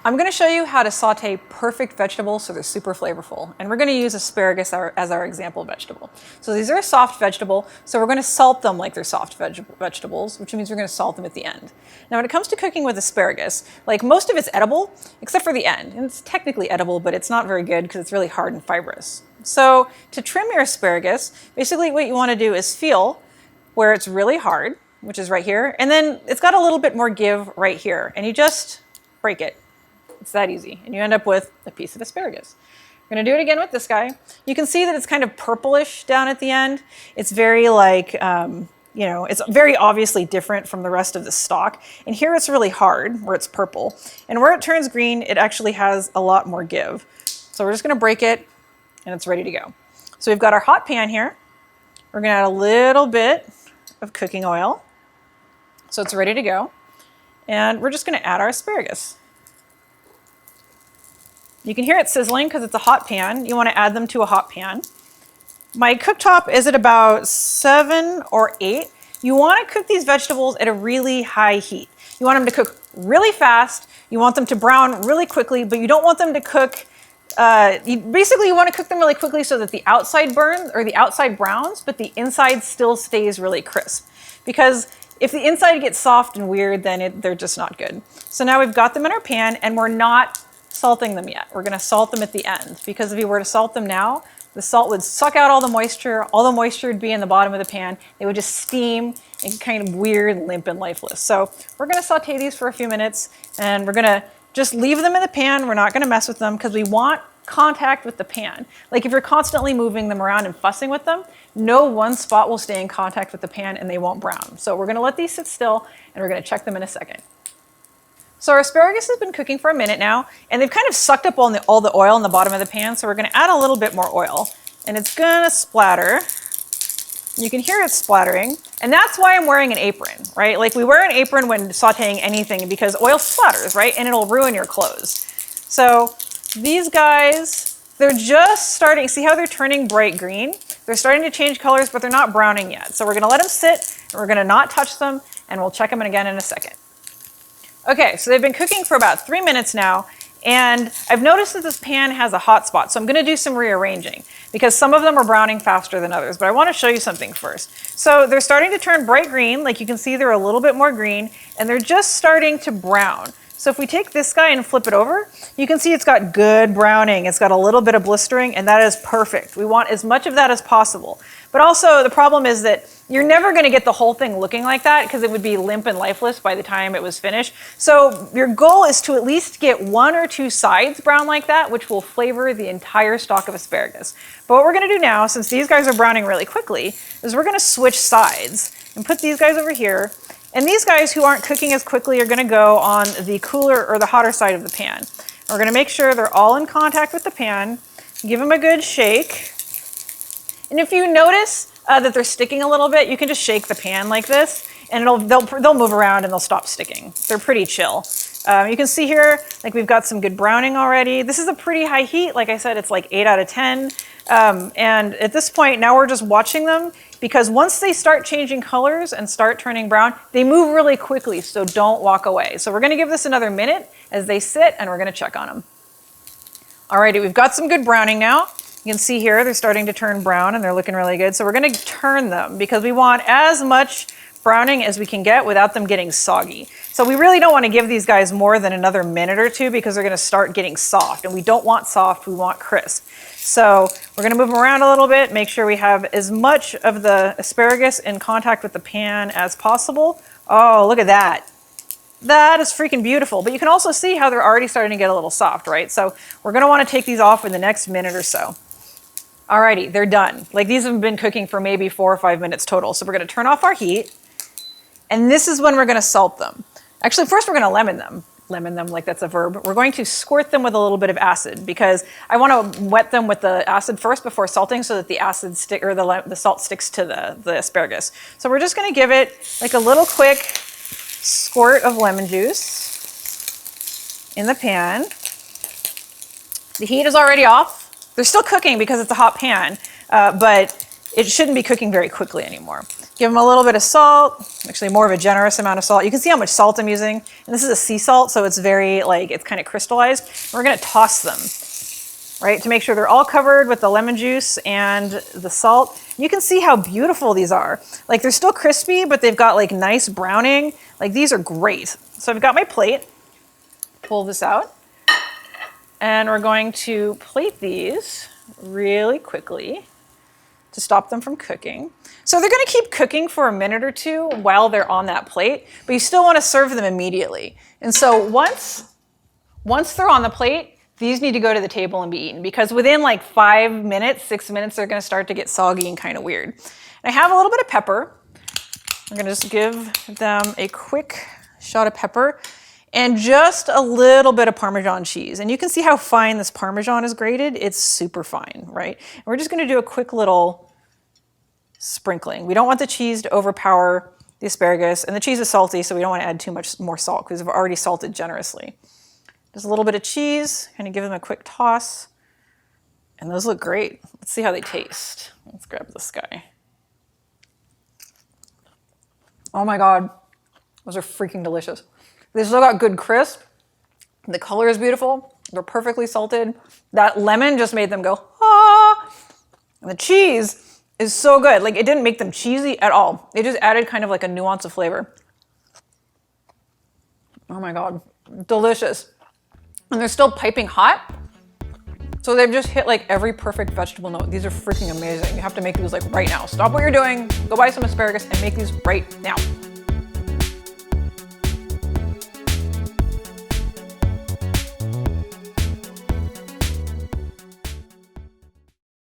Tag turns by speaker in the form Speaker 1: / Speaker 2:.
Speaker 1: I'm going to show you how to saute perfect vegetables so they're super flavorful. And we're going to use asparagus as our example vegetable. So these are a soft vegetable, so we're going to salt them like they're soft vegetables, which means we're going to salt them at the end. Now when it comes to cooking with asparagus, like most of it's edible, except for the end. And it's technically edible, but it's not very good because it's really hard and fibrous. So to trim your asparagus, basically what you want to do is feel where it's really hard, which is right here, and then it's got a little bit more give right here, and you just break it. It's that easy. And you end up with a piece of asparagus. We're going to do it again with this guy. You can see that it's kind of purplish down at the end. It's very like, it's very obviously different from the rest of the stalk. And here it's really hard where it's purple. And where it turns green, it actually has a lot more give. So we're just going to break it and it's ready to go. So we've got our hot pan here. We're going to add a little bit of cooking oil. So it's ready to go. And we're just going to add our asparagus. You can hear it sizzling because it's a hot pan. You want to add them to a hot pan. My cooktop is at about 7 or 8. You want to cook these vegetables at a really high heat. You want them to cook really fast. You want them to brown really quickly, but you don't want them to cook, you want to cook them really quickly so that the outside burns or the outside browns, but the inside still stays really crisp. Because if the inside gets soft and weird, then they're just not good. So now we've got them in our pan and we're not salting them yet. We're going to salt them at the end because if you were to salt them now, the salt would suck out all the moisture would be in the bottom of the pan. They would just steam and kind of weird, limp, and lifeless. So we're going to saute these for a few minutes and we're going to just leave them in the pan. We're not going to mess with them because we want contact with the pan. Like if you're constantly moving them around and fussing with them, no one spot will stay in contact with the pan and they won't brown. So we're going to let these sit still and we're going to check them in a second. So our asparagus has been cooking for a minute now, and they've kind of sucked up all the oil in the bottom of the pan, so we're going to add a little bit more oil, and it's going to splatter. You can hear it splattering, and that's why I'm wearing an apron, right? Like we wear an apron when sauteing anything because oil splatters, right? And it'll ruin your clothes. So these guys, they're just starting, see how they're turning bright green? They're starting to change colors, but they're not browning yet. So we're going to let them sit, and we're going to not touch them, and we'll check them again in a second. Okay, so they've been cooking for about 3 minutes now, and I've noticed that this pan has a hot spot, so I'm gonna do some rearranging because some of them are browning faster than others, but I wanna show you something first. So they're starting to turn bright green, like you can see they're a little bit more green, and they're just starting to brown. So if we take this guy and flip it over, you can see it's got good browning. It's got a little bit of blistering, and that is perfect. We want as much of that as possible. But also the problem is that you're never gonna get the whole thing looking like that because it would be limp and lifeless by the time it was finished. So your goal is to at least get 1 or 2 sides brown like that, which will flavor the entire stalk of asparagus. But what we're gonna do now, since these guys are browning really quickly, is we're gonna switch sides and put these guys over here. And these guys who aren't cooking as quickly are gonna go on the cooler or the hotter side of the pan. We're gonna make sure they're all in contact with the pan, give them a good shake. And if you notice that they're sticking a little bit, you can just shake the pan like this and they'll move around and they'll stop sticking. They're pretty chill. You can see here, like we've got some good browning already. This is a pretty high heat. Like I said, it's like 8 out of 10. And at this point, now we're just watching them because once they start changing colors and start turning brown, they move really quickly, so don't walk away. So we're gonna give this another minute as they sit and we're gonna check on them. Alrighty, we've got some good browning now. You can see here, they're starting to turn brown and they're looking really good. So we're gonna turn them because we want as much browning as we can get without them getting soggy. So we really don't want to give these guys more than another minute or 2 because they're going to start getting soft, and we don't want soft, we want crisp. So we're going to move them around a little bit, make sure we have as much of the asparagus in contact with the pan as possible. Oh, look at that. That is freaking beautiful. But you can also see how they're already starting to get a little soft, right? So we're going to want to take these off in the next minute or so. Alrighty, they're done. Like these have been cooking for maybe 4 or 5 minutes total. So we're going to turn off our heat. And this is when we're going to salt them. Actually, first we're going to lemon them. Lemon them, like that's a verb. We're going to squirt them with a little bit of acid because I want to wet them with the acid first before salting so that the acid the salt sticks to the asparagus. So we're just going to give it like a little quick squirt of lemon juice in the pan. The heat is already off. They're still cooking because it's a hot pan, but it shouldn't be cooking very quickly anymore. Give them a little bit of salt, actually more of a generous amount of salt. You can see how much salt I'm using. And this is a sea salt, so it's very, like, it's kind of crystallized. We're gonna toss them, right? To make sure they're all covered with the lemon juice and the salt. You can see how beautiful these are. Like, they're still crispy, but they've got like nice browning. Like, these are great. So I've got my plate. Pull this out. And we're going to plate these really quickly to stop them from cooking. So they're gonna keep cooking for a minute or two while they're on that plate, but you still wanna serve them immediately. And so once they're on the plate, these need to go to the table and be eaten, because within like 5 minutes, 6 minutes, they're gonna start to get soggy and kind of weird. And I have a little bit of pepper. I'm gonna just give them a quick shot of pepper and just a little bit of Parmesan cheese. And you can see how fine this Parmesan is grated. It's super fine, right? And we're just gonna do a quick little sprinkling. We don't want the cheese to overpower the asparagus, and the cheese is salty, so we don't want to add too much more salt because we've already salted generously. Just a little bit of cheese, kind of give them a quick toss. And those look great. Let's see how they taste. Let's grab this guy. Oh my God, those are freaking delicious. They still got good crisp. The color is beautiful. They're perfectly salted. That lemon just made them go, ah. And the cheese is so good. Like, it didn't make them cheesy at all. It just added kind of like a nuance of flavor. Oh my God, delicious. And they're still piping hot. So they've just hit like every perfect vegetable note. These are freaking amazing. You have to make these like right now. Stop what you're doing, go buy some asparagus and make these right now.